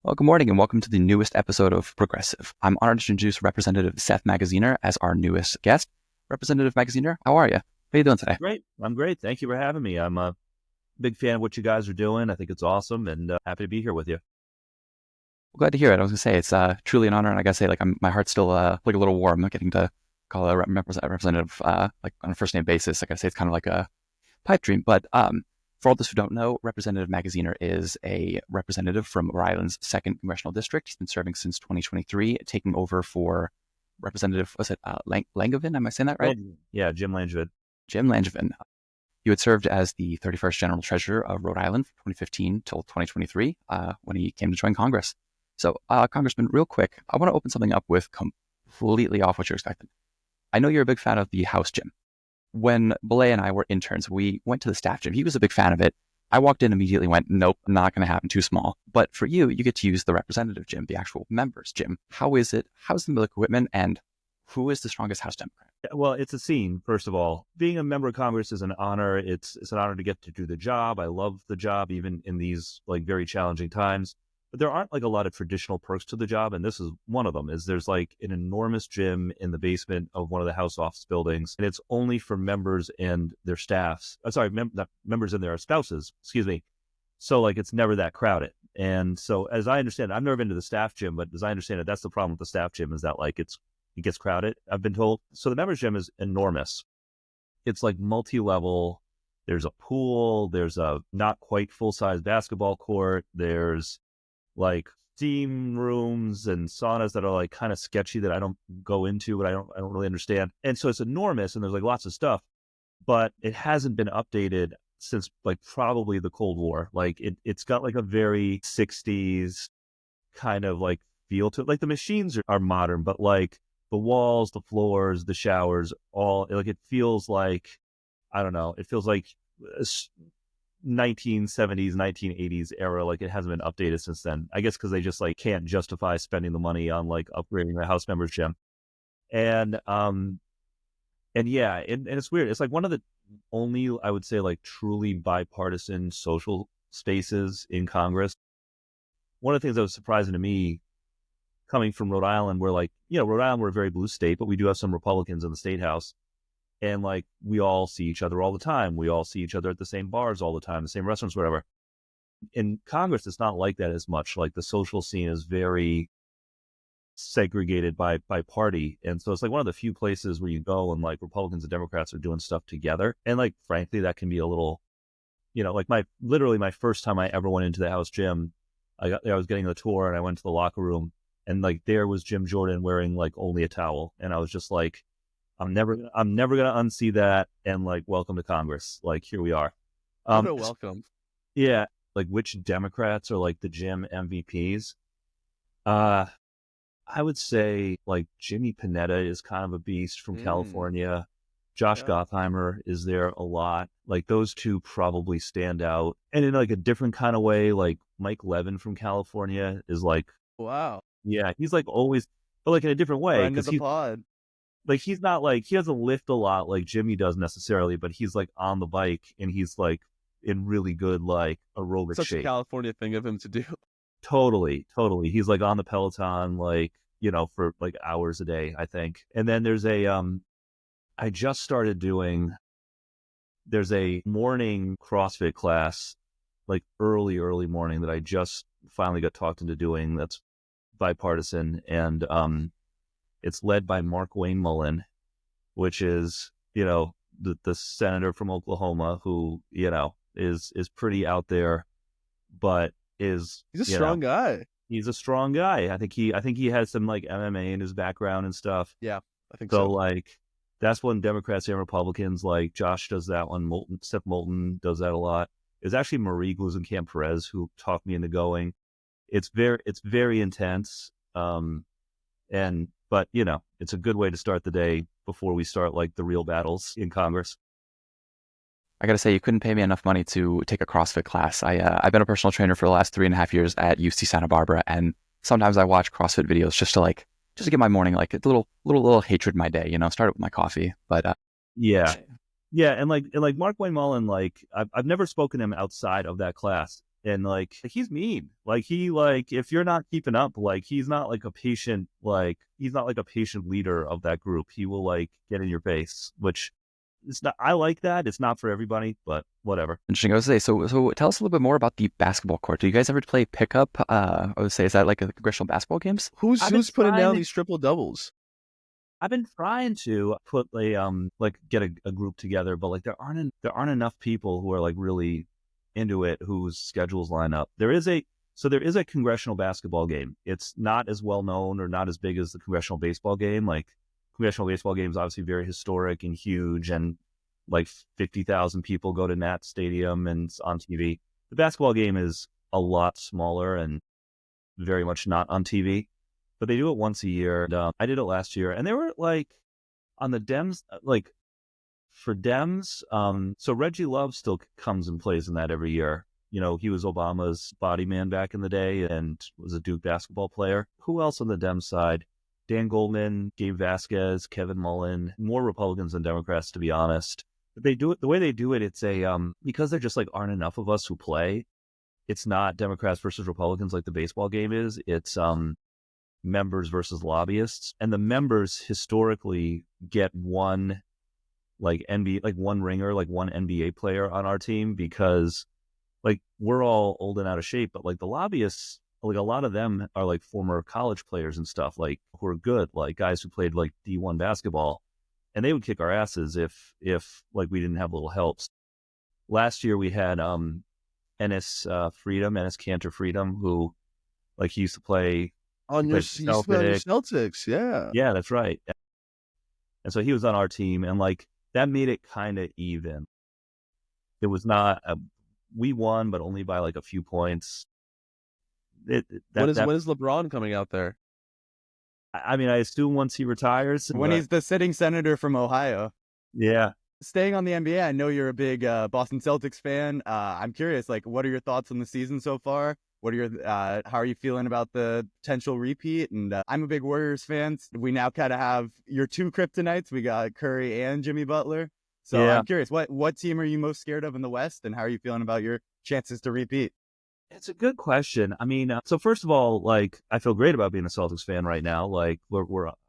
Well, good morning and welcome to the newest episode of Progressive. I'm honored to introduce Representative Seth Magaziner as our newest guest. Representative Magaziner, how are you? How are you doing today? Great. I'm great. Thank you for having me. I'm a big fan of what you guys are doing. I think it's awesome and happy to be here with you. Well, glad to hear it. I was going to say it's truly an honor, and I got to say, my heart's still like a little warm getting to call a representative like on a first name basis. Like I say, it's kind of like a pipe dream. But for all those who don't know, Representative Magaziner is a representative from Rhode Island's 2nd Congressional District. He's been serving since 2023, taking over for Representative, was it Langevin? Am I saying that right? Yeah, Jim Langevin. Jim Langevin. You had served as the 31st General Treasurer of Rhode Island from 2015 till 2023 when he came to join Congress. So, Congressman, real quick, I want to open something up with completely off what you're expecting. I know you're a big fan of the house gym. When Beleh and I were interns, we went to the staff gym. He was a big fan of it. I walked in immediately, went, nope, not going to happen, too small. But for you, you get to use the representative gym, the actual members gym. How is it? How's the milk equipment? And who is the strongest House Democrat? Well, it's a scene, first of all. Being a member of Congress is an honor. It's an honor to get to do the job. I love the job, even in these like very challenging times. But there aren't like a lot of traditional perks to the job, and this is one of them. Is there's like an enormous gym in the basement of one of the House office buildings, and it's only for members and their staffs. Not members and their spouses. Excuse me. So like it's never that crowded. And so as I understand it, I've never been to the staff gym, but as I understand it, that's the problem with the staff gym is that like it gets crowded, I've been told. So the members gym is enormous. It's like multi-level. There's a pool. There's a not quite full-size basketball court. There's like steam rooms and saunas that are like kind of sketchy that I don't go into, but I don't really understand. And so it's enormous and there's like lots of stuff, but it hasn't been updated since like probably the Cold War. Like it's got like a very 60s kind of like feel to it. Like the machines are modern, but like the walls, the floors, the showers, all like it feels like, I don't know, it feels like 1970s, 1980s era. Like it hasn't been updated since then. I guess because they just like can't justify spending the money on like upgrading the House members gym. And yeah, and it's weird. It's like one of the only, I would say, like truly bipartisan social spaces in Congress. One of the things that was surprising to me coming from Rhode Island, where like, Rhode Island, we're a very blue state, but we do have some Republicans in the state house. And like, we all see each other all the time. We all see each other at the same bars all the time, the same restaurants, whatever. In Congress, it's not like that as much. Like the social scene is very segregated by party. And so it's like one of the few places where you go and like Republicans and Democrats are doing stuff together. And like, frankly, that can be a little, like literally my first time I ever went into the House gym, I was getting the tour and I went to the locker room and like there was Jim Jordan wearing like only a towel. And I was just like, I'm never going to unsee that. And like, welcome to Congress. Like, here we are. Welcome. Yeah. Like which Democrats are like the gym MVPs? I would say like Jimmy Panetta is kind of a beast from California. Josh Gottheimer is there a lot. Like those two probably stand out. And in like a different kind of way, like Mike Levin from California is like, wow. Yeah, he's like always, but like in a different way. Friend of the pod. Like he's not like, he doesn't lift a lot like Jimmy does necessarily, but he's like on the bike and he's like in really good like aerobic Such shape. a California thing of him to do. Totally. He's like on the Peloton like, for like hours a day, I think. And then there's I just started there's a morning CrossFit class, like early morning that I just finally got talked into doing. That's bipartisan. And it's led by Mark Wayne Mullen, which is, the senator from Oklahoma who, is pretty out there, but he's a strong guy. He's a strong guy. I think he has some like MMA in his background and stuff. Yeah, I think so. Like that's when Democrats and Republicans, like Josh does that one. Seth Moulton does that a lot. It's actually Marie Glusenkamp Perez who talked me into going. It's very intense. But it's a good way to start the day before we start like the real battles in Congress. I got to say, you couldn't pay me enough money to take a CrossFit class. I've been a personal trainer for the last 3.5 years at UC Santa Barbara. And sometimes I watch CrossFit videos just to get my morning, like a little hatred in my day, start it with my coffee. But yeah. And like Mark Wayne Mullen, like I've never spoken to him outside of that class. And like he's mean. Like he like if you're not keeping up, like he's not like a patient leader of that group. He will like get in your face, which it's not. I like that. It's not for everybody, but whatever. Interesting. I was say, so tell us a little bit more about the basketball court. Do you guys ever play pickup? I would say, is that like a congressional basketball games? Who's I've been putting down trying. these triple doubles? I've been trying to put a like get a group together, but like there aren't enough people who are like really into it whose schedules line up. There is a congressional basketball game. It's not as well known or not as big as the congressional baseball game. Like congressional baseball game is obviously very historic and huge, and like 50,000 people go to Nat Stadium and it's on TV. The basketball game is a lot smaller and very much not on TV, but they do it once a year. And, I did it last year, and they were like on the Dems, like for Dems. So Reggie Love still comes and plays in that every year. You know, he was Obama's body man back in the day and was a Duke basketball player. Who else on the Dem side? Dan Goldman, Gabe Vasquez, Kevin Mullen, more Republicans than Democrats, to be honest. But they do it the way they do it. It's because there just like aren't enough of us who play. It's not Democrats versus Republicans like the baseball game is. It's members versus lobbyists, and the members historically get one like one ringer, like one NBA player on our team, because like we're all old and out of shape, but like the lobbyists, like a lot of them are like former college players and stuff, like who are good, like guys who played like D1 basketball, and they would kick our asses if like we didn't have little helps. Last year we had Ennis Cantor Freedom, who like he used to play On your Celtics, yeah. Yeah, that's right. And so he was on our team, and like that made it kind of even. It was not we won, but only by like a few points. When is LeBron coming out there? I mean, I assume once he retires. When he's the sitting senator from Ohio. Yeah. Staying on the NBA, I know you're a big Boston Celtics fan. I'm curious, like, what are your thoughts on the season so far? What are your how are you feeling about the potential repeat? And I'm a big Warriors fan. We now kind of have your two kryptonites. We got Curry and Jimmy Butler. So yeah. I'm curious, what team are you most scared of in the West, and how are you feeling about your chances to repeat? It's a good question. I mean, so first of all, like I feel great about being a Celtics fan right now. Like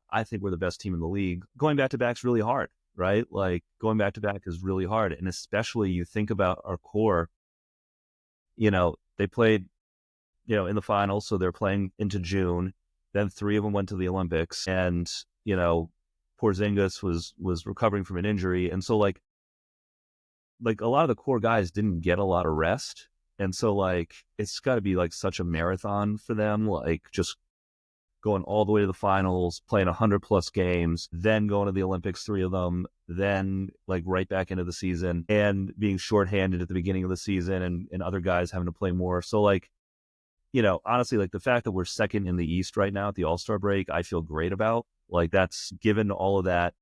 I think we're the best team in the league. Going back to back's really hard, right? Like going back to back is really hard, and especially you think about our core. You know, they played, in the finals, so they're playing into June. Then 3 of them went to the Olympics, and Porzingis was recovering from an injury, and so like a lot of the core guys didn't get a lot of rest, and so like it's got to be like such a marathon for them, like just going all the way to the finals, playing 100+ games, then going to the Olympics, 3 of them, then like right back into the season, and being shorthanded at the beginning of the season, and other guys having to play more. So like, honestly, like the fact that we're second in the East right now at the All-Star break, I feel great about. Like that's given all of that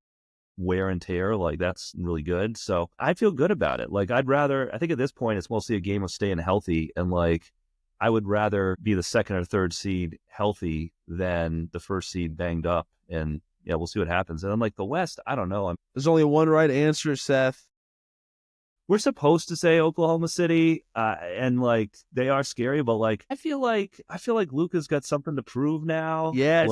wear and tear, like that's really good. So I feel good about it. Like I think at this point it's mostly a game of staying healthy, and like I would rather be the 2nd or 3rd seed healthy than the 1st seed banged up. And yeah, we'll see what happens. And I'm like the West, I don't know. There's only one right answer, Seth. We're supposed to say Oklahoma City, and like they are scary, but like I feel like Luka's got something to prove now. Yes.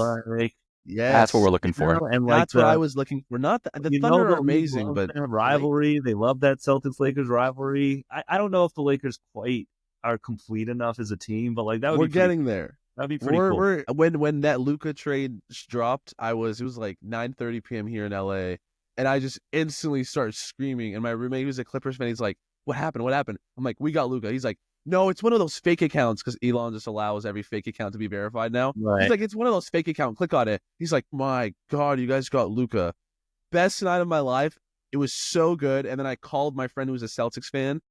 Yes, that's what we're looking for. And like that's what I was looking for. Not the Thunder are amazing, but rivalry. They love that Celtics-Lakers rivalry. I don't know if the Lakers quite are complete enough as a team, but like that would we're getting there. That'd be pretty cool. When that Luka trade dropped, it was like 9:30 p.m. here in LA, and I just instantly started screaming. And my roommate, who's a Clippers fan, he's like, "What happened? What happened?" I'm like, "We got Luka." He's like, "No, it's one of those fake accounts," because Elon just allows every fake account to be verified now. Right. He's like, "It's one of those fake accounts. Click on it." He's like, "My God, you guys got Luka. Best night of my life. It was so good." And then I called my friend who's a Celtics fan.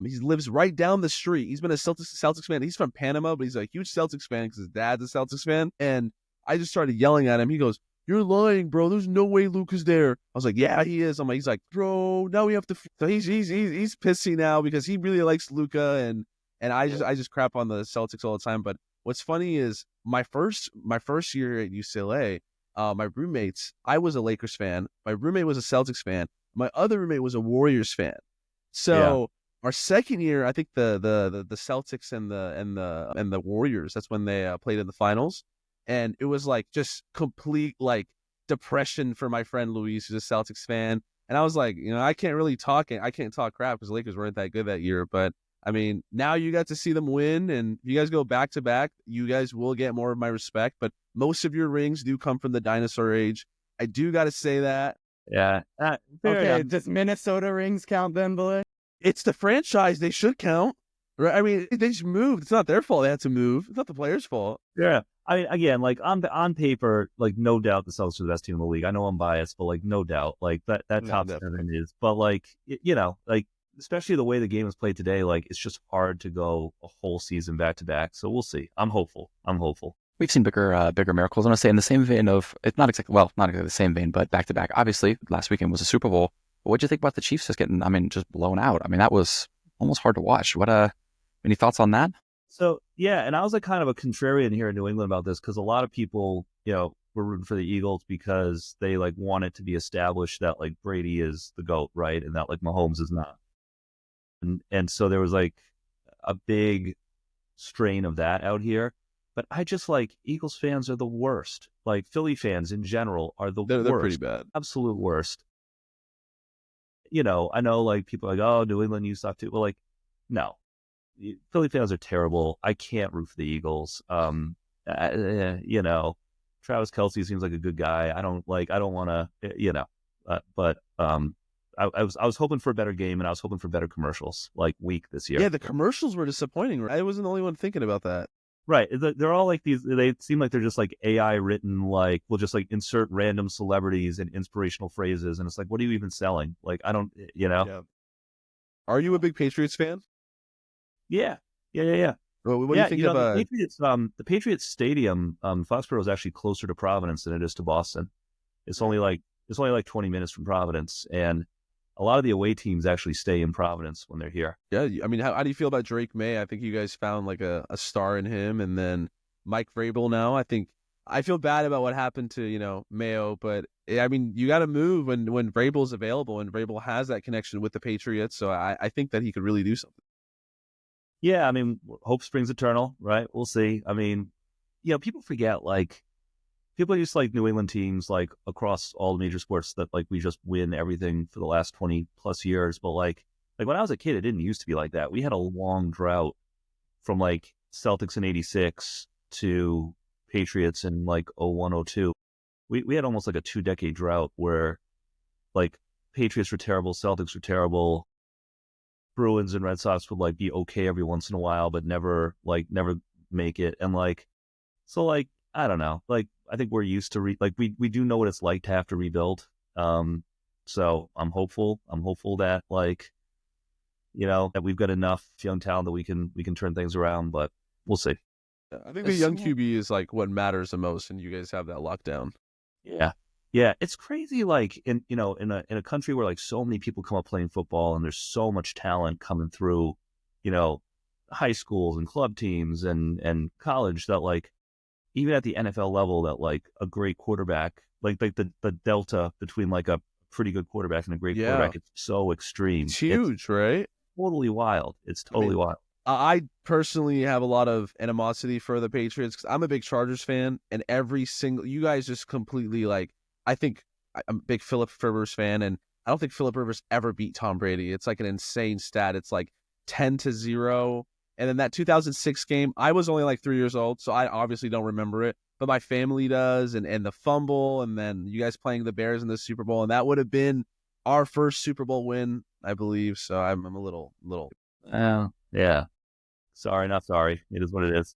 He lives right down the street. He's been a Celtics fan. He's from Panama, but he's a huge Celtics fan because his dad's a Celtics fan. And I just started yelling at him. He goes, "You're lying, bro. There's no way Luka's there." I was like, "Yeah, he is." He's like, "Bro, now we have to." So he's pissy now because he really likes Luka, and I just crap on the Celtics all the time. But what's funny is my first year at UCLA, my roommates, I was a Lakers fan. My roommate was a Celtics fan. My other roommate was a Warriors fan. So Our second year, I think the Celtics and the Warriors. That's when they played in the finals, and it was like just complete like depression for my friend Luis, who's a Celtics fan. And I was like, I can't talk crap because the Lakers weren't that good that year. But I mean, now you got to see them win, and if you guys go back to back, you guys will get more of my respect. But most of your rings do come from the dinosaur age. I do got to say that. Yeah. Fair Okay, enough. does Minnesota rings count then, Beleh? It's the franchise. They should count. Right? I mean, they just moved. It's not their fault they had to move. It's not the players' fault. Yeah. I mean, again, like on paper, like no doubt the Celtics are the best team in the league. I know I'm biased, but like no doubt, like that Yeah, top definitely. seven is. But like like especially the way the game is played today, like it's just hard to go a whole season back to back. So we'll see. I'm hopeful. We've seen bigger miracles. I want to say in the same vein of, it's not exactly, well, not exactly the same vein, but back to back. Obviously, last weekend was a Super Bowl. But what'd you think about the Chiefs just getting, I mean, just blown out? I mean, that was almost hard to watch. Any thoughts on that? So yeah, and I was like kind of a contrarian here in New England about this because a lot of people, were rooting for the Eagles because they like want it to be established that like Brady is the GOAT, right? And that like Mahomes is not. And so there was like a big strain of that out here. But I just like Eagles fans are the worst. Like Philly fans in general are the They're pretty worst, bad. absolute worst. I know like people are like, oh, New England, you suck too. Well, like, no, Philly fans are terrible. I can't root for the Eagles. Travis Kelce seems like a good guy. I don't want to, but I was hoping for a better game and I was hoping for better commercials like week this year. Yeah, the commercials were disappointing. Right? I wasn't the only one thinking about that. Right. They're all like these, they seem like they're just like AI written, like we'll just like insert random celebrities and inspirational phrases. And it's like, what are you even selling? Like, I don't, Yeah. Are you a big Patriots fan? Yeah. Yeah. What do you think of the Patriots stadium, Foxborough is actually closer to Providence than it is to Boston. It's only like 20 minutes from Providence, and a lot of the away teams actually stay in Providence when they're here. Yeah, I mean, how do you feel about Drake May? I think you guys found like a star in him, and then Mike Vrabel now. I feel bad about what happened to Mayo, but I mean, you got to move when Vrabel's available, and Vrabel has that connection with the Patriots. So I think that he could really do something. Yeah, I mean, hope springs eternal, right? We'll see. I mean, people forget, like, people used to like New England teams, like, across all the major sports that, like, we just win everything for the last 20 plus years. But, like when I was a kid, it didn't used to be like that. We had a long drought from, like, Celtics in 86 to Patriots in, like, 01, 02. We had almost like a 2-decade drought where, like, Patriots were terrible, Celtics were terrible, Bruins and Red Sox would like be okay every once in a while, but never make it. And like, so like, I don't know, like, I think we're used to we do know what it's like to have to rebuild. So I'm hopeful that like, that we've got enough young talent that we can turn things around, but we'll see. I think the young QB is like what matters the most, and you guys have that lockdown. Yeah. Yeah, it's crazy. Like in a country where like so many people come up playing football, and there's so much talent coming through, high schools and club teams and college, that like even at the NFL level, that like a great quarterback, like the delta between like a pretty good quarterback and a great quarterback, it's so extreme. It's huge, right? Totally wild. It's totally wild. I personally have a lot of animosity for the Patriots because I'm a big Chargers fan, and you guys just completely like. I think I'm a big Philip Rivers fan, and I don't think Philip Rivers ever beat Tom Brady. It's like an insane stat. It's like 10-0. And then that 2006 game, I was only like 3 years old, so I obviously don't remember it, but my family does, and the fumble, and then you guys playing the Bears in the Super Bowl, and that would have been our first Super Bowl win, I believe. So I'm a little. Yeah. Sorry, not sorry. It is what it is.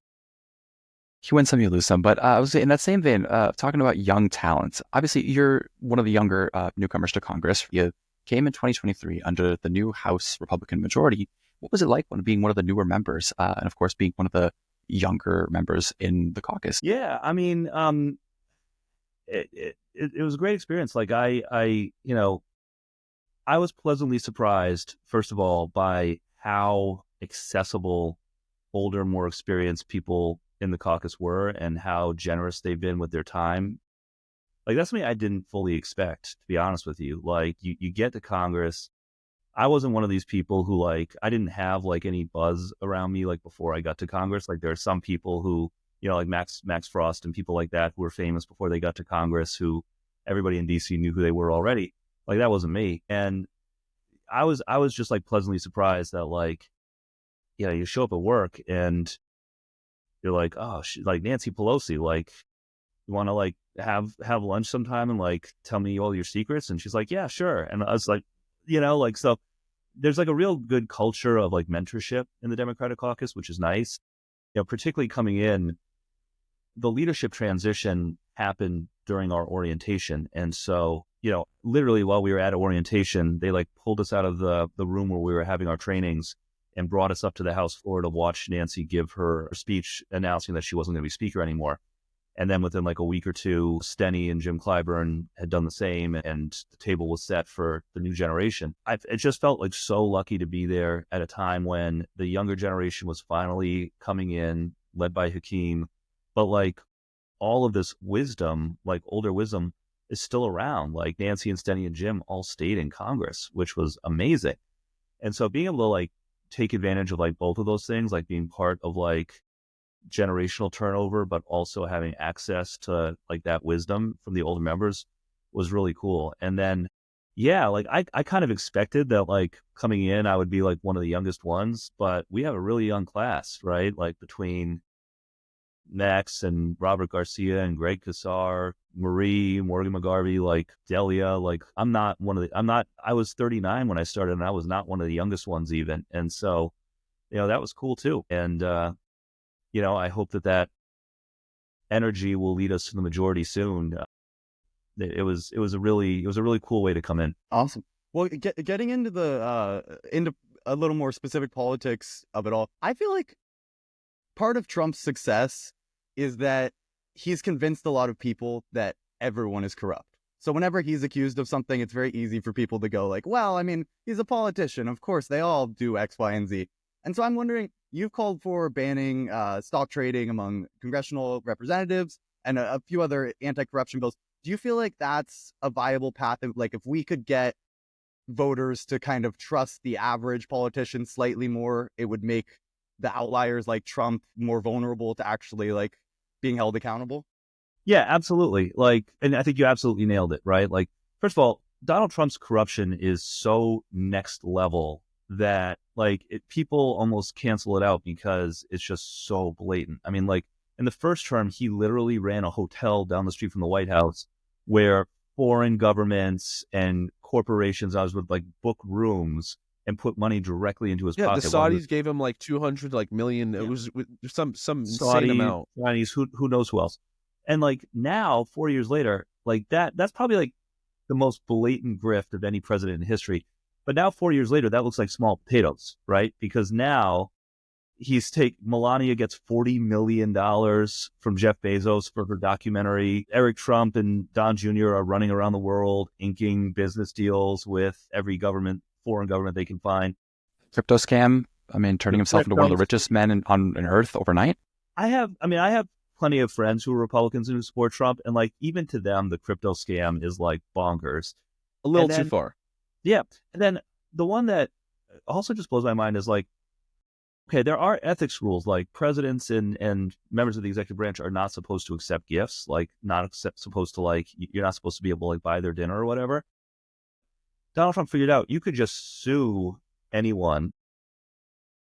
You win some, you lose some. But I was in that same vein, talking about young talents. Obviously, you're one of the younger newcomers to Congress. You came in 2023 under the new House Republican majority. What was it like being one of the newer members, and of course being one of the younger members in the caucus? Yeah, I mean, it was a great experience. Like I was pleasantly surprised, first of all, by how accessible older, more experienced people in the caucus were, and how generous they've been with their time. Like, that's something I didn't fully expect, to be honest with you. Like, you get to Congress, I wasn't one of these people who like, I didn't have like any buzz around me like before I got to Congress. Like there are some people who, like Max Frost and people like that who were famous before they got to Congress, who everybody in DC knew who they were already. Like that wasn't me. And I was just like pleasantly surprised that like, you show up at work and you're like, oh, like Nancy Pelosi, like, you want to like have lunch sometime and like tell me all your secrets? And she's like, yeah, sure. And I was like, like, so there's like a real good culture of like mentorship in the Democratic caucus, which is nice. Particularly coming in, the leadership transition happened during our orientation. And so, literally while we were at orientation, they like pulled us out of the room where we were having our trainings and brought us up to the House floor to watch Nancy give her speech announcing that she wasn't going to be speaker anymore. And then within like a week or two, Steny and Jim Clyburn had done the same, and the table was set for the new generation. It just felt like so lucky to be there at a time when the younger generation was finally coming in, led by Hakeem. But like all of this wisdom, like older wisdom, is still around. Like Nancy and Steny and Jim all stayed in Congress, which was amazing. And so being able to like take advantage of like both of those things, like being part of like generational turnover, but also having access to like that wisdom from the older members was really cool. And then, like I kind of expected that like coming in, I would be like one of the youngest ones, but we have a really young class, right? Like between Max and Robert Garcia and Greg Kassar, Marie, Morgan McGarvey, like Delia, like I was 39 when I started and I was not one of the youngest ones even. And so, that was cool too. And, I hope that energy will lead us to the majority soon. It was a really cool way to come in. Awesome. Well, getting into a little more specific politics of it all, I feel like part of Trump's success is that he's convinced a lot of people that everyone is corrupt. So whenever he's accused of something, it's very easy for people to go like, well, I mean, he's a politician. Of course, they all do X, Y, and Z. And so I'm wondering, you've called for banning stock trading among congressional representatives and a few other anti-corruption bills. Do you feel like that's a viable path? Like if we could get voters to kind of trust the average politician slightly more, it would make the outliers like Trump more vulnerable to actually like being held accountable? Yeah, absolutely. Like, and I think you absolutely nailed it, right? Like, first of all, Donald Trump's corruption is so next level that like people almost cancel it out because it's just so blatant. I mean, like in the first term, he literally ran a hotel down the street from the White House where foreign governments and corporations, I was with like book rooms and put money directly into his pocket. The Saudis gave him like 200 million. It was some insane amount. Chinese, who knows who else. And like now, 4 years later, like that's probably like the most blatant grift of any president in history. But now 4 years later, that looks like small potatoes, right? Because now Melania gets $40 million from Jeff Bezos for her documentary. Eric Trump and Don Jr. are running around the world, inking business deals with every foreign government they can find. Crypto scam. I mean, turning himself into one of the richest men on earth overnight. I have plenty of friends who are Republicans and who support Trump. And like, even to them, the crypto scam is like bonkers. A little too far. Yeah. And then the one that also just blows my mind is like, okay, there are ethics rules, like presidents and members of the executive branch are not supposed to accept gifts, like supposed to like, you're not supposed to be able to like buy their dinner or whatever. Donald Trump figured out you could just sue anyone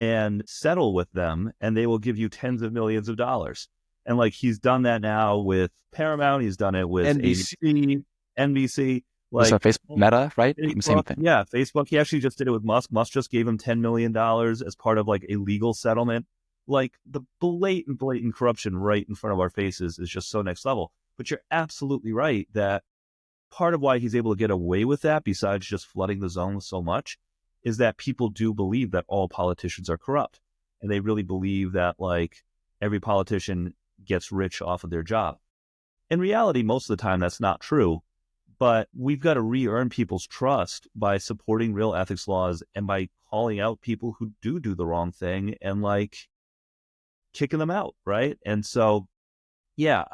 and settle with them and they will give you tens of millions of dollars. And like, he's done that now with Paramount. He's done it with NBC. NBC. Like Facebook, Meta, right? Facebook, Same thing. Yeah, Facebook. He actually just did it with Musk. Musk just gave him $10 million as part of like a legal settlement. Like the blatant corruption right in front of our faces is just so next level. But you're absolutely right that part of why he's able to get away with that, besides just flooding the zone with so much, is that people do believe that all politicians are corrupt. And they really believe that like every politician gets rich off of their job. In reality, most of the time that's not true. But we've got to re-earn people's trust by supporting real ethics laws and by calling out people who do the wrong thing and like kicking them out, right? And so, yeah,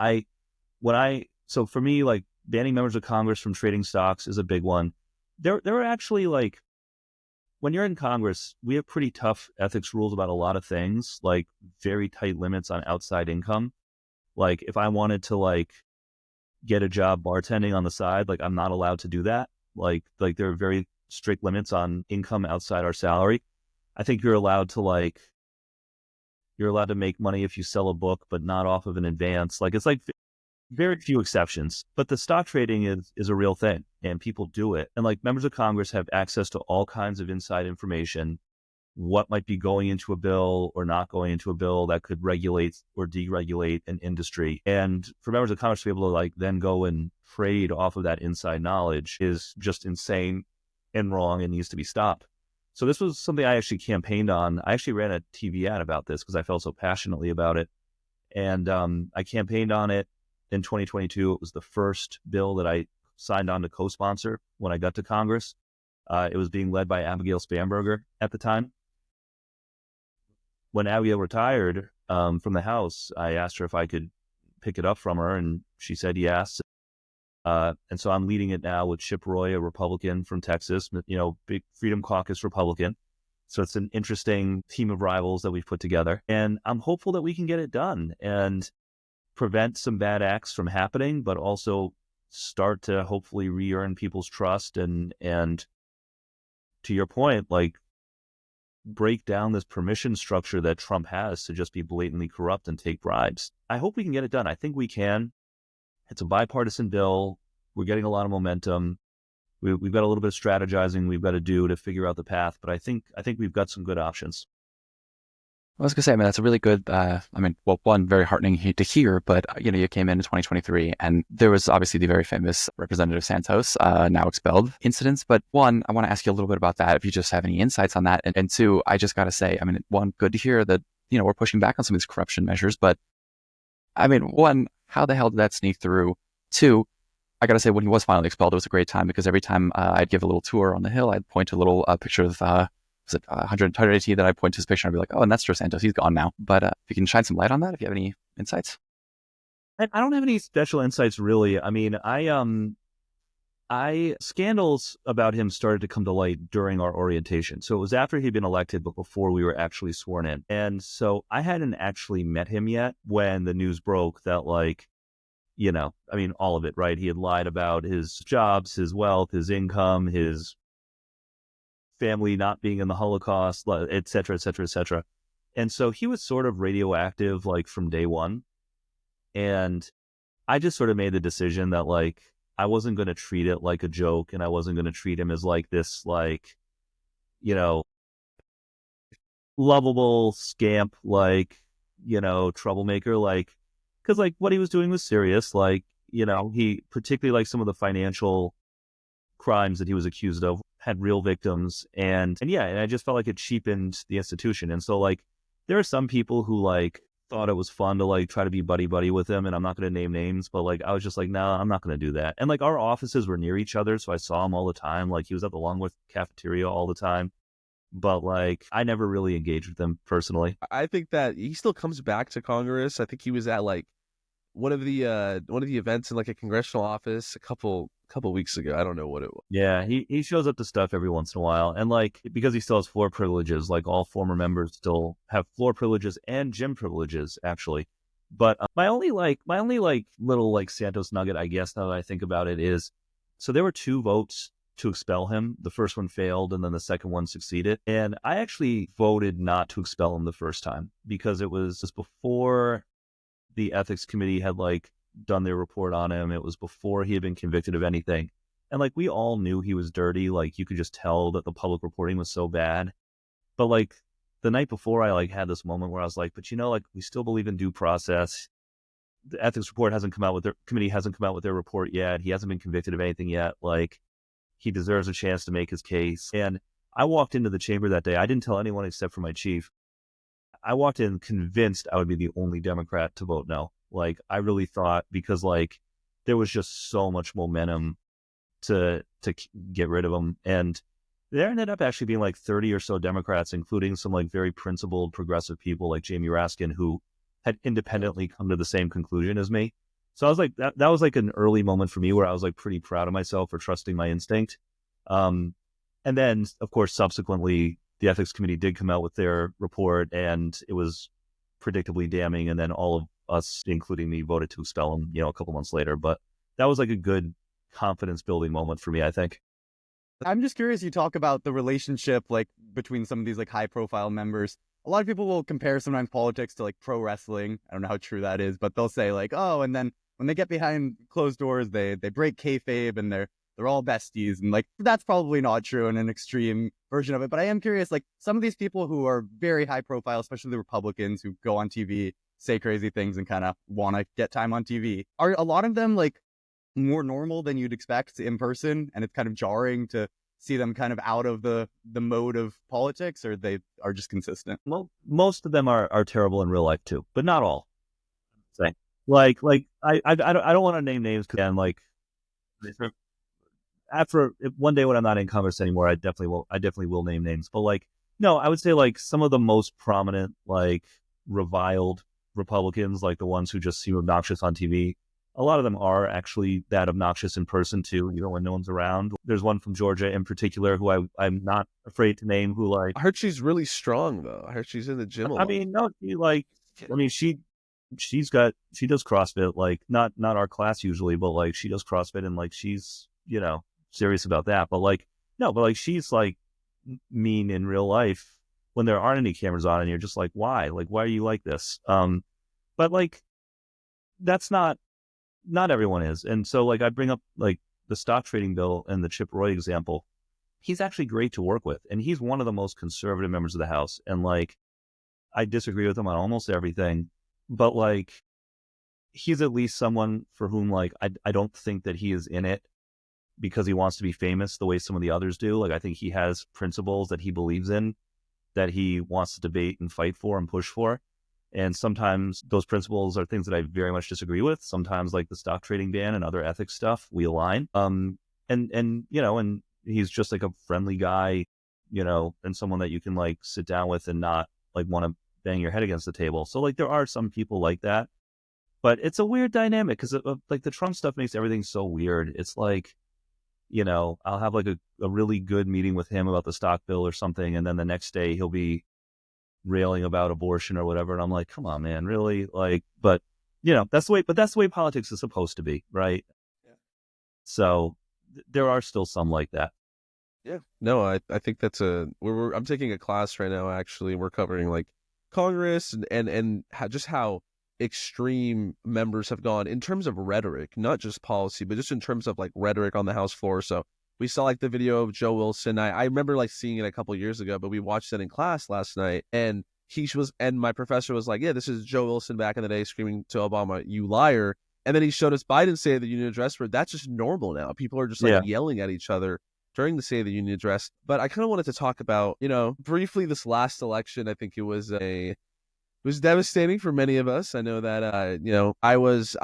so for me, like banning members of Congress from trading stocks is a big one. There are actually like when you're in Congress, we have pretty tough ethics rules about a lot of things, like very tight limits on outside income. Like if I wanted to like get a job bartending on the side, like I'm not allowed to do that. Like there are very strict limits on income outside our salary. I think you're allowed to make money if you sell a book, but not off of an advance. Like it's like very few exceptions, but the stock trading is a real thing and people do it. And like members of Congress have access to all kinds of inside information, what might be going into a bill or not going into a bill that could regulate or deregulate an industry. And for members of Congress to be able to like then go and trade off of that inside knowledge is just insane and wrong and needs to be stopped. So this was something I actually campaigned on. I actually ran a TV ad about this because I felt so passionately about it. And I campaigned on it in 2022. It was the first bill that I signed on to co-sponsor when I got to Congress. It was being led by Abigail Spanberger at the time. When Abigail retired from the House, I asked her if I could pick it up from her, and she said yes. And so I'm leading it now with Chip Roy, a Republican from Texas, big Freedom Caucus Republican. So it's an interesting team of rivals that we've put together. And I'm hopeful that we can get it done and prevent some bad acts from happening, but also start to hopefully re-earn people's trust and to your point, like break down this permission structure that Trump has to just be blatantly corrupt and take bribes. I hope we can get it done. I think we can. It's a bipartisan bill. We're getting a lot of momentum. We've got a little bit of strategizing we've got to do to figure out the path, but I think we've got some good options. I was going to say, that's a really good, one, very heartening to hear, but, you came in 2023 and there was obviously the very famous Representative Santos, now expelled incidents. But one, I want to ask you a little bit about that, if you just have any insights on that. And two, I just got to say, one, good to hear that, we're pushing back on some of these corruption measures. But one, how the hell did that sneak through? Two, I got to say, when he was finally expelled, it was a great time because every time I'd give a little tour on the Hill, I'd point to a little picture of was it 180 that I point to his picture and I'd be like, oh, and that's Joe Santos. He's gone now. But if you can shine some light on that, if you have any insights. I don't have any special insights, really. Scandals about him started to come to light during our orientation. So it was after he'd been elected, but before we were actually sworn in. And so I hadn't actually met him yet when the news broke that all of it, right? He had lied about his jobs, his wealth, his income, his family not being in the Holocaust, et cetera, et cetera, et cetera. And so he was sort of radioactive, like from day one. And I just sort of made the decision that I wasn't going to treat it like a joke and I wasn't going to treat him as this, lovable scamp, troublemaker, because what he was doing was serious. He particularly some of the financial crimes that he was accused of had real victims. And I just felt like it cheapened the institution. And so there are some people who thought it was fun to try to be buddy with him. And I'm not going to name names, but I was just no, I'm not going to do that. And our offices were near each other. So I saw him all the time. He was at the Longworth cafeteria all the time. But I never really engaged with him personally. I think that he still comes back to Congress. I think he was at one of the events in a congressional office a couple weeks ago. I don't know what it was. Yeah, he shows up to stuff every once in a while, and because he still has floor privileges, all former members still have floor privileges and gym privileges actually. But my only little Santos nugget, I guess, now that I think about it, is so there were 2 votes to expel him. The first one failed, and then the second one succeeded. And I actually voted not to expel him the first time because it was just before the ethics committee had done their report on him. It was before he had been convicted of anything. And we all knew he was dirty. You could just tell that the public reporting was so bad. But the night before, I had this moment where I was but we still believe in due process. The ethics report hasn't come out with committee hasn't come out with their report yet. He hasn't been convicted of anything yet. He deserves a chance to make his case. And I walked into the chamber that day. I didn't tell anyone except for my chief. I walked in convinced I would be the only Democrat to vote no. I really thought, because there was just so much momentum to get rid of him. And there ended up actually being 30 or so Democrats, including some very principled progressive people like Jamie Raskin, who had independently come to the same conclusion as me. So I was that was an early moment for me where I was pretty proud of myself for trusting my instinct. And then, of course, subsequently, the ethics committee did come out with their report, and it was predictably damning. And then all of us, including me, voted to expel him, a couple months later. But that was like a good confidence building moment for me, I think. I'm just curious, you talk about the relationship like between some of these like high profile members. A lot of people will compare sometimes politics to like pro wrestling. I don't know how true that is, but they'll say like, oh, and then when they get behind closed doors, they break kayfabe and they're all besties. And like that's probably not true in an extreme version of it. But I am curious, like some of these people who are very high profile, especially the Republicans who go on TV, say crazy things and kind of want to get time on TV. Are a lot of them like more normal than you'd expect in person, and it's kind of jarring to see them kind of out of the mode of politics, or they are just consistent? Well, most of them are terrible in real life too, but not all. Say, I don't want to name names because again, like after one day when I'm not in Congress anymore, I definitely will name names. But like, no, I would say like some of the most prominent, like reviled Republicans, like the ones who just seem obnoxious on TV. A lot of them are actually that obnoxious in person too, when no one's around. There's one from Georgia in particular who I'm not afraid to name, who like, I heard she's really strong though. I heard she's in the gym a lot. I mean, no, she does CrossFit, like not our class usually, but like she does CrossFit and like she's, serious about that. But like, no, but like she's like mean in real life when there aren't any cameras on and you're just like, why? Like, why are you like this? But like, that's not everyone is. And so like I bring up like the stock trading bill and the Chip Roy example. He's actually great to work with. And he's one of the most conservative members of the House. And like, I disagree with him on almost everything, but like, he's at least someone for whom like, I don't think that he is in it because he wants to be famous the way some of the others do. Like, I think he has principles that he believes in, that he wants to debate and fight for and push for. And sometimes those principles are things that I very much disagree with. Sometimes like the stock trading ban and other ethics stuff, we align. And he's just like a friendly guy, and someone that you can like sit down with and not like want to bang your head against the table. So like there are some people like that, but it's a weird dynamic because like the Trump stuff makes everything so weird. It's like, I'll have like a really good meeting with him about the stock bill or something. And then the next day he'll be railing about abortion or whatever. And I'm like, come on, man, really? Like, but that's the way politics is supposed to be. Right. Yeah. So there are still some like that. Yeah. No, I think that's I'm taking a class right now, actually. We're covering like Congress and how extreme members have gone in terms of rhetoric, not just policy, but just in terms of like rhetoric on the House floor. So we saw like the video of Joe Wilson. I remember like seeing it a couple years ago, but we watched it in class last night, and my professor was like, yeah, this is Joe Wilson back in the day screaming to Obama, "You liar." And then he showed us Biden State of the Union address, where that's just normal now. People are just like yelling at each other during the State of the Union address. But I kind of wanted to talk about, briefly this last election. I think it was devastating for many of us. I know that, I was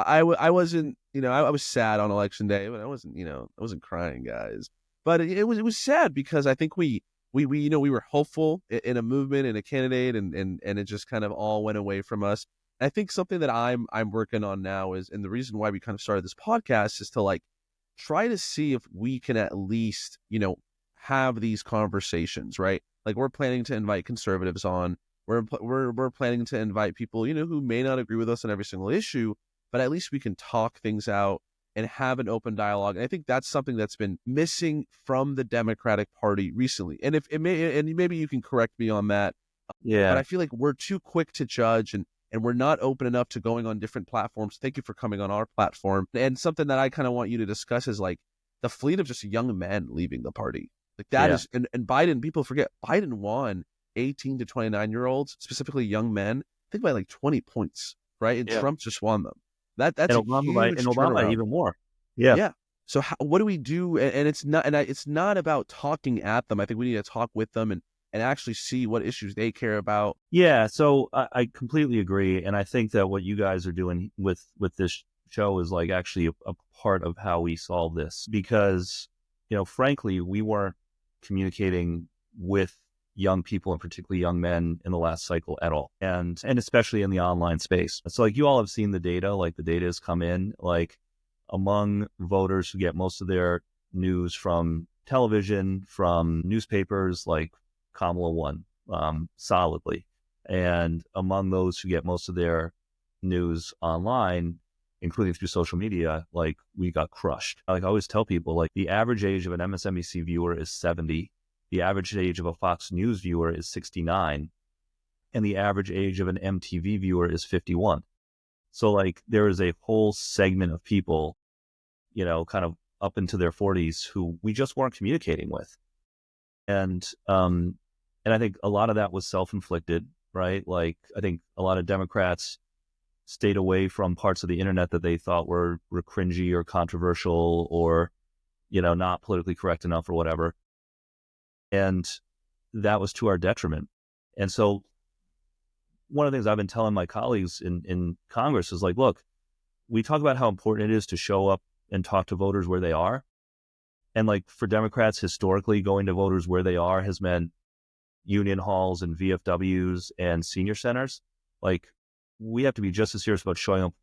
sad on election day, but I wasn't crying, guys. But it was sad because I think we were hopeful in a movement, in a candidate, and it just kind of all went away from us. And I think something that I'm working on now is, and the reason why we kind of started this podcast is to like try to see if we can at least, have these conversations, right? Like we're planning to invite conservatives on. We're planning to invite people, who may not agree with us on every single issue, but at least we can talk things out and have an open dialogue. And I think that's something that's been missing from the Democratic Party recently. And maybe you can correct me on that. Yeah. But I feel like we're too quick to judge and we're not open enough to going on different platforms. Thank you for coming on our platform. And something that I kind of want you to discuss is like the fleet of just young men leaving the party. Like that is, and Biden, people forget, Biden won 18 to 29-year-olds, specifically young men, I think by like 20 points, right? And Trump just won them. That's and Obama even more. Yeah. Yeah. So what do we do? And it's not about talking at them. I think we need to talk with them and actually see what issues they care about. Yeah. So I completely agree. And I think that what you guys are doing with this show is like actually a part of how we solve this, because, frankly, we weren't communicating with young people and particularly young men in the last cycle at all. And especially in the online space. So like you all have seen the data, like the data has come in, like among voters who get most of their news from television, from newspapers, like Kamala won solidly. And among those who get most of their news online, including through social media, like we got crushed. Like I always tell people, like the average age of an MSNBC viewer is 70. The average age of a Fox News viewer is 69. And the average age of an MTV viewer is 51. So like there is a whole segment of people, kind of up into their 40s who we just weren't communicating with. And I think a lot of that was self-inflicted, right? Like I think a lot of Democrats stayed away from parts of the internet that they thought were cringy or controversial or, not politically correct enough or whatever. And that was to our detriment. And so one of the things I've been telling my colleagues in Congress is like, look, we talk about how important it is to show up and talk to voters where they are. And like for Democrats, historically, going to voters where they are has meant union halls and VFWs and senior centers. Like we have to be just as serious about showing up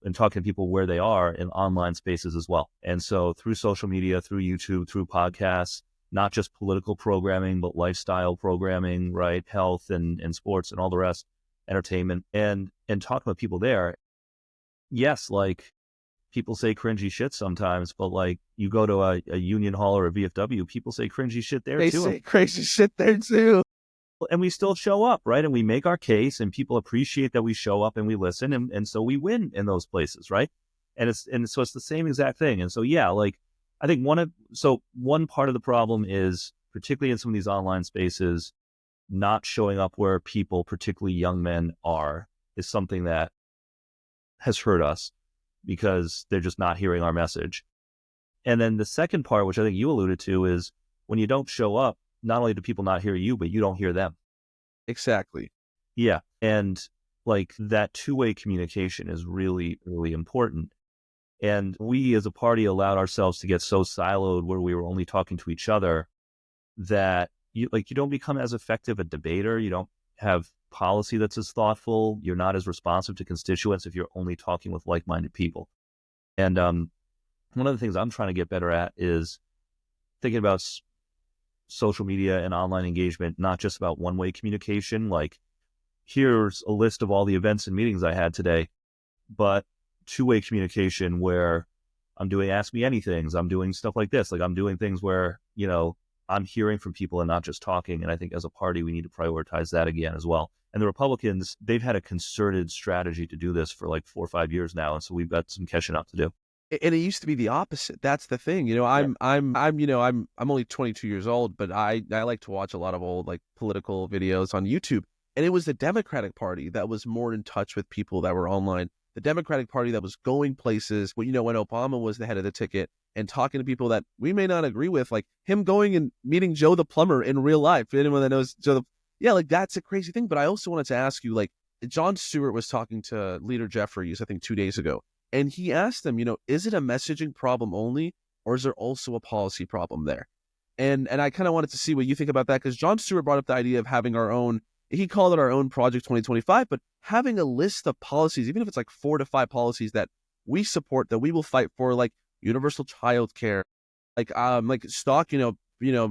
and talking to people where they are in online spaces as well. And so through social media, through YouTube, through podcasts, not just political programming, but lifestyle programming, right? Health and sports and all the rest, entertainment, and talking with people there. Yes, like people say cringy shit sometimes, but like you go to a union hall or a VFW, people say cringy shit there too. They say crazy shit there too. And we still show up, right? And we make our case and people appreciate that we show up and we listen. And so we win in those places, right? And so it's the same exact thing. And so, yeah, like I think one part of the problem is, particularly in some of these online spaces, not showing up where people, particularly young men, are, is something that has hurt us because they're just not hearing our message. And then the second part, which I think you alluded to, is when you don't show up, not only do people not hear you, but you don't hear them. Exactly. Yeah. And like that two-way communication is really, really important. And we as a party allowed ourselves to get so siloed where we were only talking to each other that you don't become as effective a debater. You don't have policy that's as thoughtful. You're not as responsive to constituents if you're only talking with like-minded people. And one of the things I'm trying to get better at is thinking about social media and online engagement, not just about one-way communication. Like, here's a list of all the events and meetings I had today, but two-way communication where I'm doing Ask Me Anythings. I'm doing stuff like this. Like I'm doing things where, I'm hearing from people and not just talking. And I think as a party, we need to prioritize that again as well. And the Republicans, they've had a concerted strategy to do this for like 4 or 5 years now. And so we've got some catching up to do. And it used to be the opposite. That's the thing. I'm only 22 years old, but I like to watch a lot of old like political videos on YouTube. And it was the Democratic Party that was more in touch with people that were online. The Democratic Party that was going places, when Obama was the head of the ticket and talking to people that we may not agree with, like him going and meeting Joe the plumber in real life. Anyone that knows Joe, like that's a crazy thing. But I also wanted to ask you, like Jon Stewart was talking to Leader Jeffries, I think 2 days ago. And he asked them, is it a messaging problem only, or is there also a policy problem there? And I kind of wanted to see what you think about that, because Jon Stewart brought up the idea of having our own, he called it our own Project 2025, but having a list of policies, even if it's like 4 to 5 policies that we support, that we will fight for, like universal child care, like stock,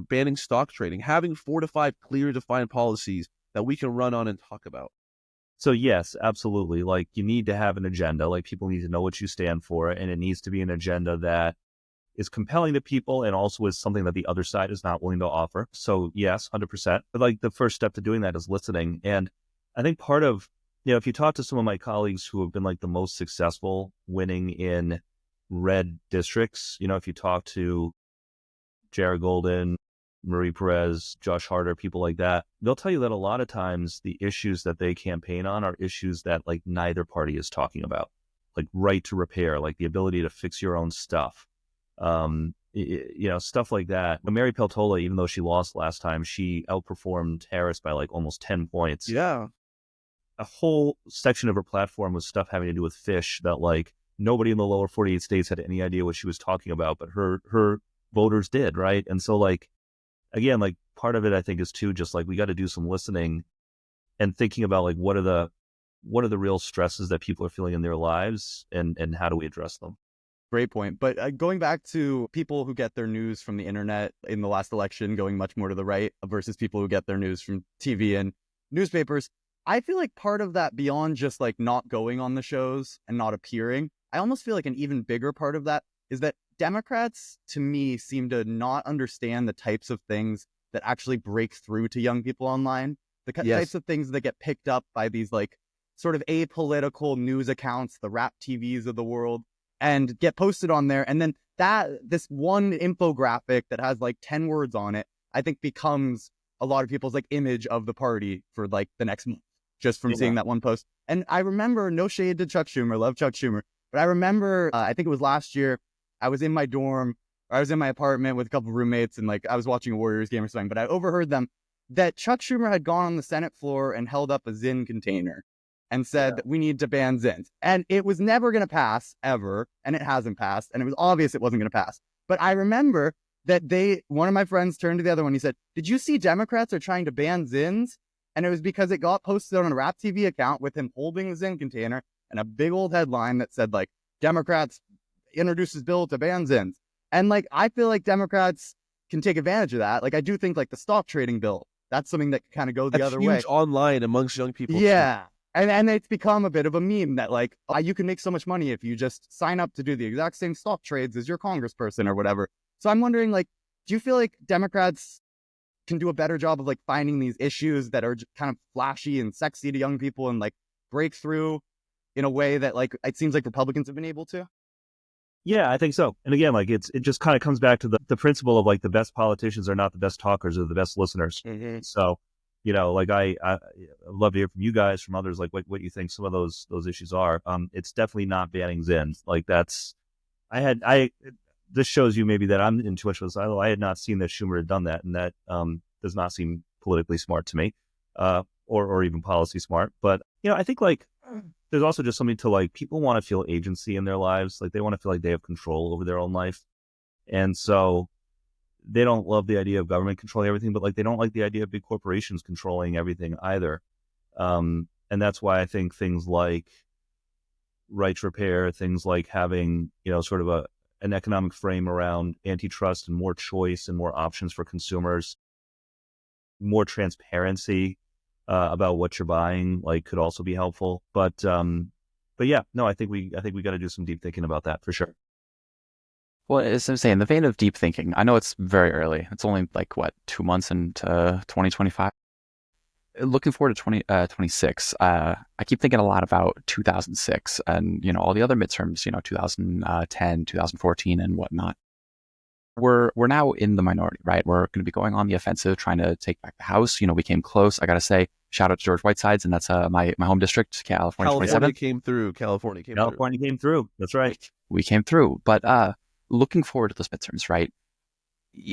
banning stock trading, having 4 to 5 clear defined policies that we can run on and talk about. So yes, absolutely. Like you need to have an agenda, like people need to know what you stand for, and it needs to be an agenda that is compelling to people and also is something that the other side is not willing to offer. So yes, 100%. But like the first step to doing that is listening. And I think part of, if you talk to some of my colleagues who have been like the most successful winning in red districts, if you talk to Jared Golden, Marie Perez, Josh Harder, people like that, they'll tell you that a lot of times the issues that they campaign on are issues that like neither party is talking about, like right to repair, like the ability to fix your own stuff, stuff like that. But Mary Peltola, even though she lost last time, she outperformed Harris by like almost 10 points. Yeah. A whole section of her platform was stuff having to do with fish that like nobody in the lower 48 states had any idea what she was talking about, but her voters did, right? And so like, again, like part of it, I think, is too, just like we got to do some listening and thinking about like what are the real stresses that people are feeling in their lives and how do we address them? Great point. But going back to people who get their news from the internet in the last election, going much more to the right versus people who get their news from TV and newspapers, I feel like part of that, beyond just like not going on the shows and not appearing, I almost feel like an even bigger part of that is that Democrats, to me, seem to not understand the types of things that actually break through to young people online. The types of things that get picked up by these like sort of apolitical news accounts, the rap TVs of the world, and get posted on there. And then this one infographic that has like 10 words on it, I think becomes a lot of people's like image of the party for like the next month, just from seeing that one post. And I remember, no shade to Chuck Schumer, love Chuck Schumer, but I remember, I think it was last year, I was in my dorm, or I was in my apartment with a couple of roommates, and like I was watching a Warriors game or something, but I overheard them that Chuck Schumer had gone on the Senate floor and held up a Zyn container and said that we need to ban Zyns. And it was never going to pass, ever, and it hasn't passed, and it was obvious it wasn't going to pass. But I remember that one of my friends turned to the other one, he said, did you see Democrats are trying to ban Zyns? And it was because it got posted on a Rap TV account with him holding the Zyn container and a big old headline that said, like, Democrats introduces bill to ban Zyns. And, like, I feel like Democrats can take advantage of that. Like, I do think, like, the stock trading bill, that's something that can kind of go the other way. Huge online amongst young people. Yeah. And it's become a bit of a meme that, like, you can make so much money if you just sign up to do the exact same stock trades as your congressperson or whatever. So I'm wondering, like, do you feel like Democrats can do a better job of, like, finding these issues that are kind of flashy and sexy to young people and, like, break through in a way that, like, it seems like Republicans have been able to? Yeah, I think so. And again, like it just kind of comes back to the principle of like the best politicians are not the best talkers, or the best listeners. Mm-hmm. So, like I love to hear from you guys, from others, like what you think some of those issues are. It's definitely not banning Zins. Like this shows you maybe that I'm in too much of a silo. I had not seen that Schumer had done that, and that does not seem politically smart to me, or even policy smart. But I think like there's also just something to like people want to feel agency in their lives. Like they want to feel like they have control over their own life. And so they don't love the idea of government controlling everything, but like they don't like the idea of big corporations controlling everything either. And that's why I think things like rights repair, things like having, sort of an economic frame around antitrust and more choice and more options for consumers, more transparency about what you're buying, like could also be helpful. But yeah, no, I think we got to do some deep thinking about that for sure. Well, as I'm saying, in the vein of deep thinking, I know it's very early. It's only like 2 months into 2025. Looking forward to 2026. I keep thinking a lot about 2006 and all the other midterms. 2010, 2014, and whatnot. We're now in the minority, right? We're going to be going on the offensive, trying to take back the House. We came close. I got to say, shout out to George Whitesides, and that's my home district, California 27. California came through. That's right. We came through. But looking forward to those midterms, right?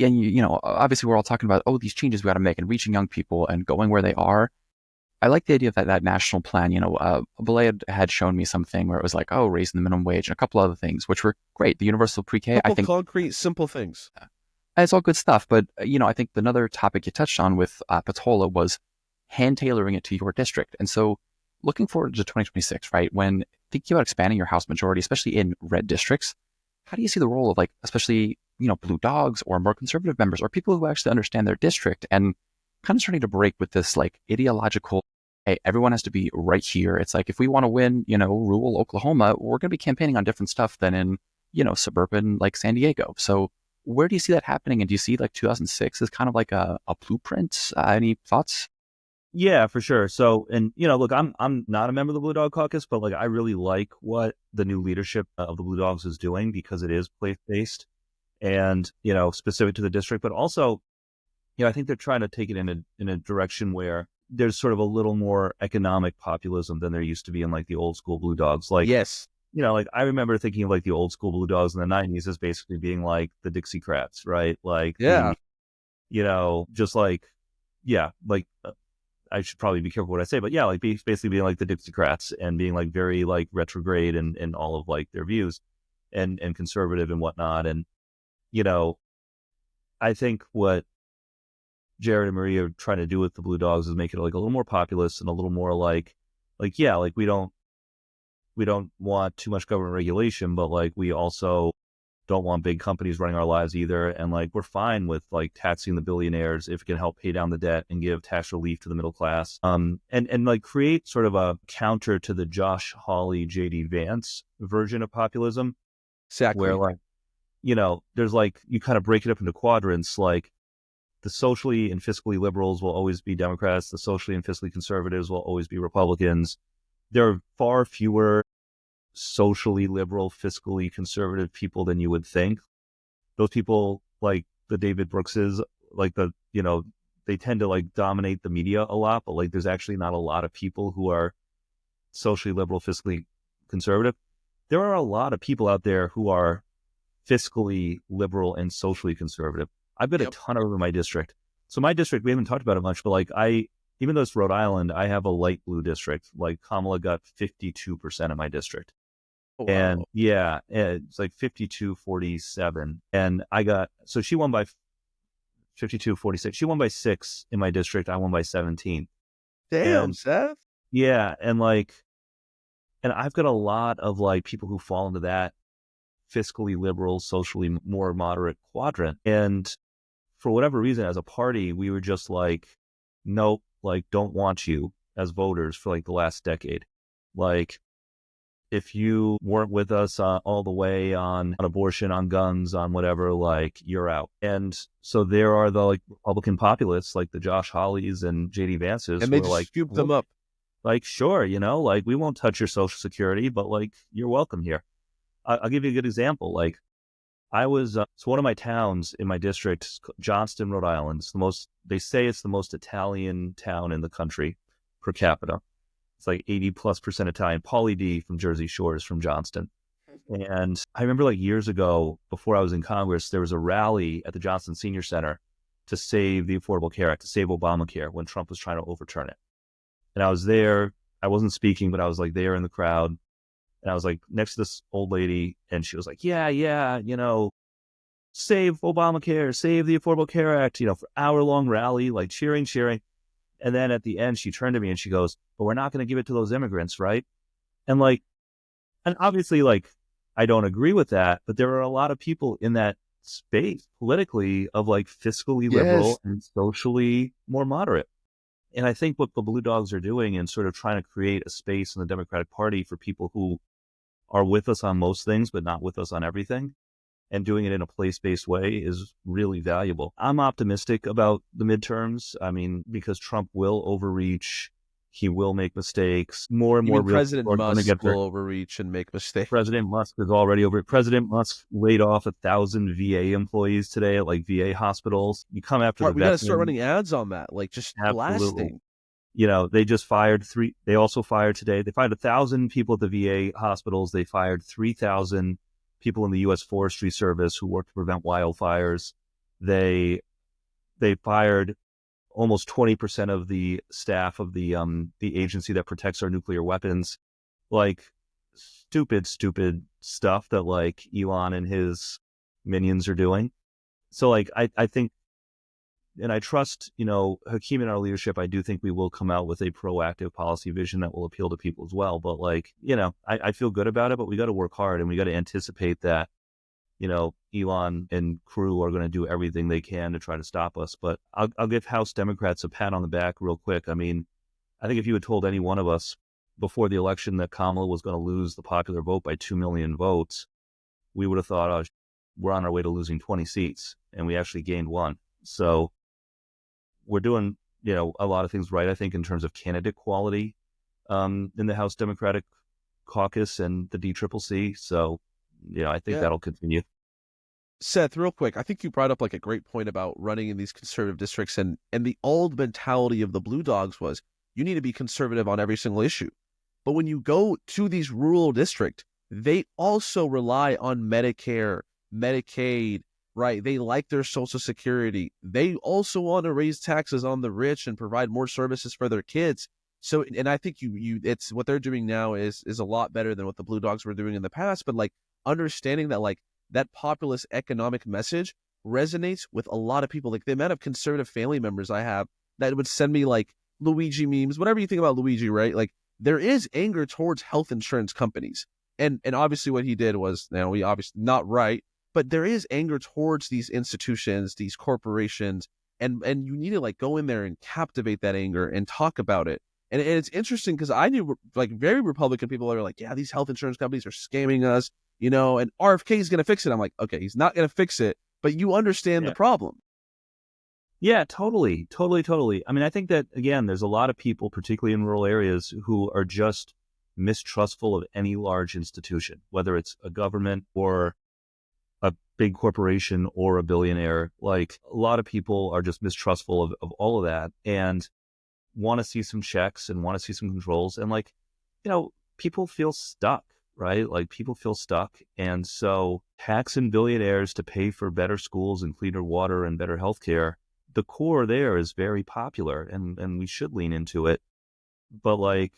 And obviously we're all talking about these changes we got to make and reaching young people and going where they are. I like the idea of that national plan. Beleh had shown me something where it was like, raising the minimum wage and a couple other things, which were great. The universal pre-K, I think, concrete, simple things. It's all good stuff. But I think another topic you touched on with Patola was hand tailoring it to your district. And so, looking forward to 2026, right? When thinking about expanding your House majority, especially in red districts, how do you see the role of especially blue dogs or more conservative members or people who actually understand their district and kind of starting to break with this ideological, hey, everyone has to be right here. It's like, if we want to win, rural Oklahoma, we're going to be campaigning on different stuff than in, suburban San Diego. So where do you see that happening? And do you see 2006 as kind of like a blueprint? Any thoughts? Yeah, for sure. So, and look, I'm not a member of the Blue Dog Caucus, but I really like what the new leadership of the Blue Dogs is doing, because it is place-based and, specific to the district, but also, I think they're trying to take it in a direction where there's sort of a little more economic populism than there used to be in the old school Blue Dogs. Yes. I remember thinking of the old school Blue Dogs in the 90s as basically being like the Dixiecrats, right? I should probably be careful what I say, but yeah, basically being like the Dixiecrats and being very retrograde and all of their views and conservative and whatnot. And, I think what Jared and Maria are trying to do with the Blue Dogs is make it a little more populist and a little more we we don't want too much government regulation, but like we also don't want big companies running our lives either. And like we're fine with like taxing the billionaires if it can help pay down the debt and give tax relief to the middle class. And like create sort of a counter to the Josh Hawley, JD Vance version of populism, Exactly. where like, you know, there's like, you kind of break it up into quadrants. Like the socially and fiscally liberals will always be Democrats. The socially and fiscally conservatives will always be Republicans. There are far fewer socially liberal, fiscally conservative people than you would think. Those people, like the David Brookses, like the, you know, they tend to like dominate the media a lot, but like there's actually not a lot of people who are socially liberal, fiscally conservative. There are a lot of people out there who are fiscally liberal and socially conservative. I've got a ton of them in my district. So my district, we haven't talked about it much, but like even though it's Rhode Island, I have a light blue district. Like Kamala got 52% of my district. Oh, wow. And yeah, it's like 52-47. And so she won by 52-46. She won by 6 in my district. I won by 17. Damn, Seth. Yeah. And I've got a lot of like people who fall into that fiscally liberal, socially more moderate quadrant. And for whatever reason, as a party, we were just like, nope, like don't want you as voters for like the last decade. Like if you weren't with us all the way on abortion, on guns, on whatever, like you're out. And so there are the like Republican populists like the Josh Hawleys and JD Vances, And they who are just like, scooped them up. like, sure, you know, like we won't touch your Social Security, but like you're welcome here. I'll give you a good example. Like so one of my towns in my district, Johnston, Rhode Island, they say it's the most Italian town in the country per capita. It's like 80+% Italian. Paulie D from Jersey Shore is from Johnston. And I remember like years ago, before I was in Congress, there was a rally at the Johnston Senior Center to save the Affordable Care Act, to save Obamacare when Trump was trying to overturn it. And I was there. I wasn't speaking, but I was like there in the crowd. And I was like next to this old lady, and she was like, yeah, you know, save Obamacare, save the Affordable Care Act, you know, for hour-long rally, like cheering. And then at the end, she turned to me and she goes, but we're not going to give it to those immigrants, right? And obviously, like, I don't agree with that, but there are a lot of people in that space politically of like fiscally liberal and socially more moderate. And I think what the Blue Dogs are doing and sort of trying to create a space in the Democratic Party for people who are with us on most things, but not with us on everything, and doing it in a place-based way is really valuable. I'm optimistic about the midterms. I mean, because Trump will overreach. He will make mistakes. More and more President Musk will overreach and make mistakes. President Musk is already over. President Musk laid off 1,000 VA employees today at like VA hospitals. You come after the We got to start running ads on that, like just blasting. You know, they just fired they also fired today. They fired 1,000 people at the VA hospitals. They fired 3,000 people in the U.S. Forestry Service who work to prevent wildfires. They fired almost 20% of the staff of the agency that protects our nuclear weapons. Like stupid stuff that like Elon and his minions are doing. So like I think, and I trust, you know, Hakeem and our leadership, I do think we will come out with a proactive policy vision that will appeal to people as well. But like, you know, I feel good about it, but we got to work hard and we got to anticipate that, you know, Elon and crew are going to do everything they can to try to stop us. But I'll give House Democrats a pat on the back real quick. I mean, I think if you had told any one of us before the election that Kamala was going to lose the popular vote by 2 million votes, we would have thought, oh, we're on our way to losing 20 seats. And we actually gained 1. So we're doing, you know, a lot of things right, I think, in terms of candidate quality in the House Democratic Caucus and the DCCC. So, you know, I think that'll continue. Seth, real quick, I think you brought up like a great point about running in these conservative districts, and the old mentality of the Blue Dogs was you need to be conservative on every single issue. But when you go to these rural districts, they also rely on Medicare, Medicaid, right? They like their Social Security. They also want to raise taxes on the rich and provide more services for their kids. So, and I think it's what they're doing now is a lot better than what the Blue Dogs were doing in the past. But like understanding that like that populist economic message resonates with a lot of people. Like the amount of conservative family members I have that would send me like Luigi memes, whatever you think about Luigi, right? Like there is anger towards health insurance companies. And obviously what he did was, we obviously not right, but there is anger towards these institutions, these corporations, and you need to like go in there and captivate that anger and talk about it. And it's interesting because I knew like very Republican people are like, yeah, these health insurance companies are scamming us, and RFK is going to fix it. I'm like, okay, he's not going to fix it, but you understand the problem. Yeah, totally. I mean, I think that, again, there's a lot of people, particularly in rural areas, who are just mistrustful of any large institution, whether it's a government or a big corporation or a billionaire. Like, a lot of people are just mistrustful of all of that and want to see some checks and want to see some controls. And like, people feel stuck, right? Like, people feel stuck. And so taxing billionaires to pay for better schools and cleaner water and better healthcare, the core there is very popular and we should lean into it. But like,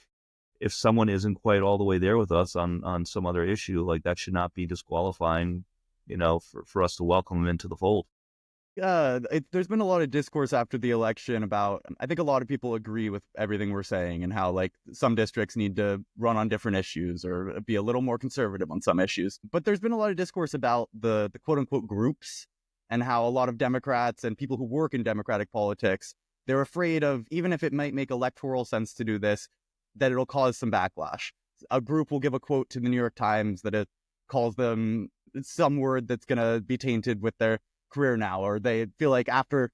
if someone isn't quite all the way there with us on some other issue, like that should not be disqualifying, for us to welcome them into the fold. There's been a lot of discourse after the election about, I think a lot of people agree with everything we're saying and how like some districts need to run on different issues or be a little more conservative on some issues. But there's been a lot of discourse about the quote unquote groups and how a lot of Democrats and people who work in Democratic politics, they're afraid of, even if it might make electoral sense to do this, that it'll cause some backlash. A group will give a quote to the New York Times that it calls them some word that's going to be tainted with their career now, or they feel like after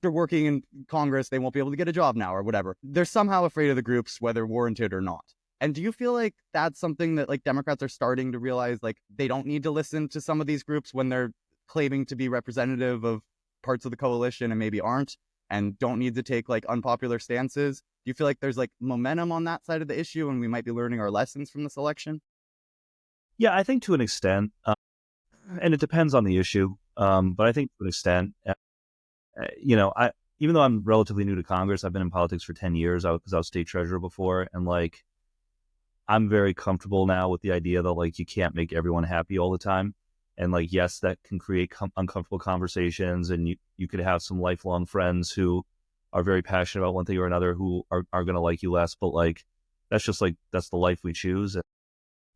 working in Congress, they won't be able to get a job now or whatever. They're somehow afraid of the groups, whether warranted or not. And do you feel like that's something that like Democrats are starting to realize, like they don't need to listen to some of these groups when they're claiming to be representative of parts of the coalition and maybe aren't, and don't need to take like unpopular stances? Do you feel like there's like momentum on that side of the issue and we might be learning our lessons from this election? Yeah, I think to an extent, and it depends on the issue. But I think to an extent, even though I'm relatively new to Congress, I've been in politics for 10 years because I was state treasurer before. And like, I'm very comfortable now with the idea that like, you can't make everyone happy all the time. And like, yes, that can create uncomfortable conversations, and you could have some lifelong friends who are very passionate about one thing or another who are going to like you less. But like, that's just like, that's the life we choose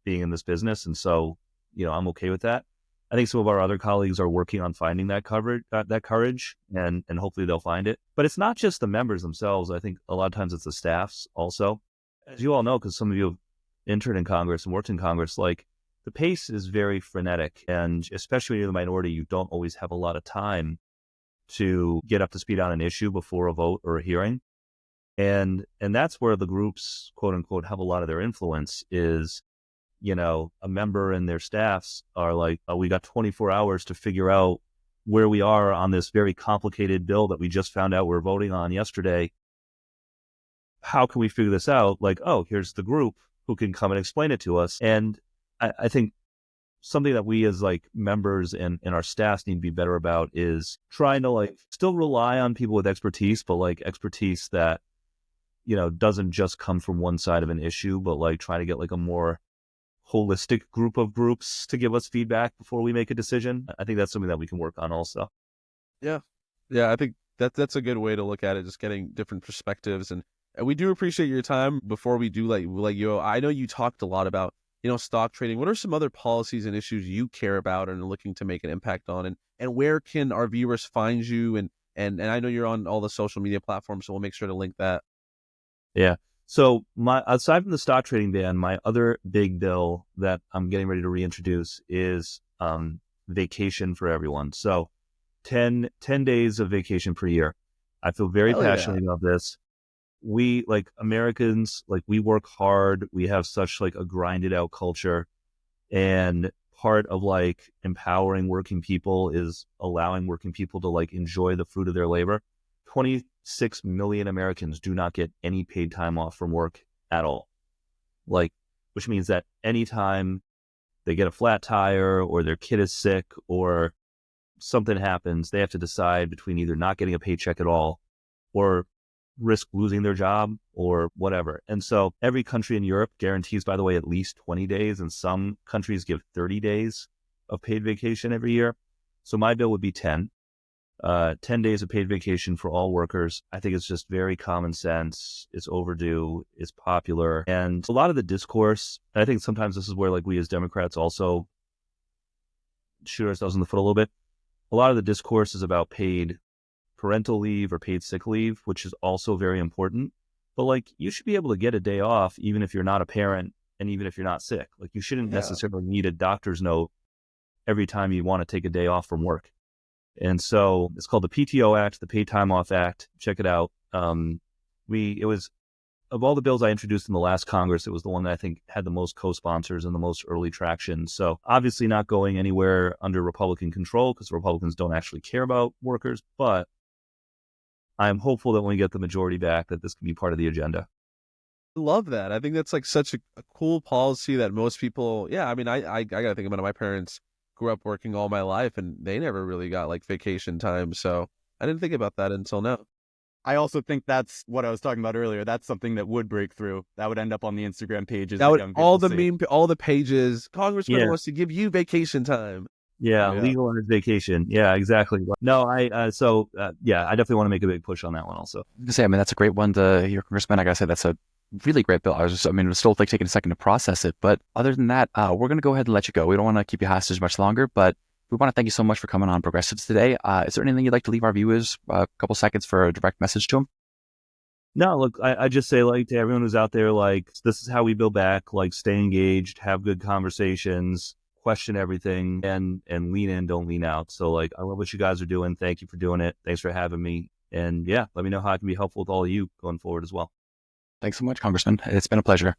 being in this business. And so, I'm okay with that. I think some of our other colleagues are working on finding that courage, and hopefully they'll find it. But it's not just the members themselves. I think a lot of times it's the staffs also. As you all know, because some of you have interned in Congress and worked in Congress, like the pace is very frenetic. And especially when you're the minority, you don't always have a lot of time to get up to speed on an issue before a vote or a hearing. And that's where the groups, quote unquote, have a lot of their influence is, a member and their staffs are like, oh, we got 24 hours to figure out where we are on this very complicated bill that we just found out we're voting on yesterday. How can we figure this out? Like, oh, here's the group who can come and explain it to us. And I think something that we as like members and our staffs need to be better about is trying to like still rely on people with expertise, but like expertise that, doesn't just come from one side of an issue, but like trying to get like a more holistic group of groups to give us feedback before we make a decision. I think that's something that we can work on also. Yeah. I think that's a good way to look at it, just getting different perspectives. And we do appreciate your time. Before we do let you, I know you talked a lot about, stock trading. What are some other policies and issues you care about and are looking to make an impact on? And where can our viewers find you? And I know you're on all the social media platforms, so we'll make sure to link that. Yeah. So aside from the stock trading ban, my other big bill that I'm getting ready to reintroduce is vacation for everyone. So 10 days of vacation per year. I feel very passionate about this. We, like Americans, like we work hard. We have such like a grinded out culture, and part of like empowering working people is allowing working people to like enjoy the fruit of their labor. 26 million Americans do not get any paid time off from work at all. Like, which means that anytime they get a flat tire or their kid is sick or something happens, they have to decide between either not getting a paycheck at all or risk losing their job or whatever. And so every country in Europe guarantees, by the way, at least 20 days, and some countries give 30 days of paid vacation every year. So my bill would be 10. 10 days of paid vacation for all workers. I think it's just very common sense. It's overdue. It's popular. And a lot of the discourse, and I think sometimes this is where like we as Democrats also shoot ourselves in the foot a little bit. A lot of the discourse is about paid parental leave or paid sick leave, which is also very important. But like you should be able to get a day off even if you're not a parent and even if you're not sick. Like you shouldn't necessarily need a doctor's note every time you want to take a day off from work. And so it's called the PTO Act, the Paid Time Off Act. Check it out. It was, of all the bills I introduced in the last Congress, it was the one that I think had the most co-sponsors and the most early traction. So obviously not going anywhere under Republican control because Republicans don't actually care about workers, but I'm hopeful that when we get the majority back that this can be part of the agenda. I love that. I think that's like such a cool policy that most people, I mean, I got to think about it. My parents grew up working all my life and they never really got like vacation time. So I didn't think about that until now. I also think that's what I was talking about earlier. That's something that would break through. That would end up on the Instagram pages. That would, young all people the see. all the pages, Congressman wants to give you vacation time. Yeah, legal on his vacation. Yeah, exactly. No, I definitely want to make a big push on that one also. To say, I mean, that's a great one to hear, Congressman. I gotta say, that's a really great bill. It was still like taking a second to process it. But other than that, we're going to go ahead and let you go. We don't want to keep you hostage much longer, but we want to thank you so much for coming on Progressives today. Is there anything you'd like to leave our viewers a couple seconds for a direct message to them? No, look, I just say like to everyone who's out there, like, this is how we build back, like stay engaged, have good conversations, question everything, and lean in, don't lean out. So like, I love what you guys are doing. Thank you for doing it. Thanks for having me. And yeah, let me know how I can be helpful with all of you going forward as well. Thanks so much, Congressman. It's been a pleasure.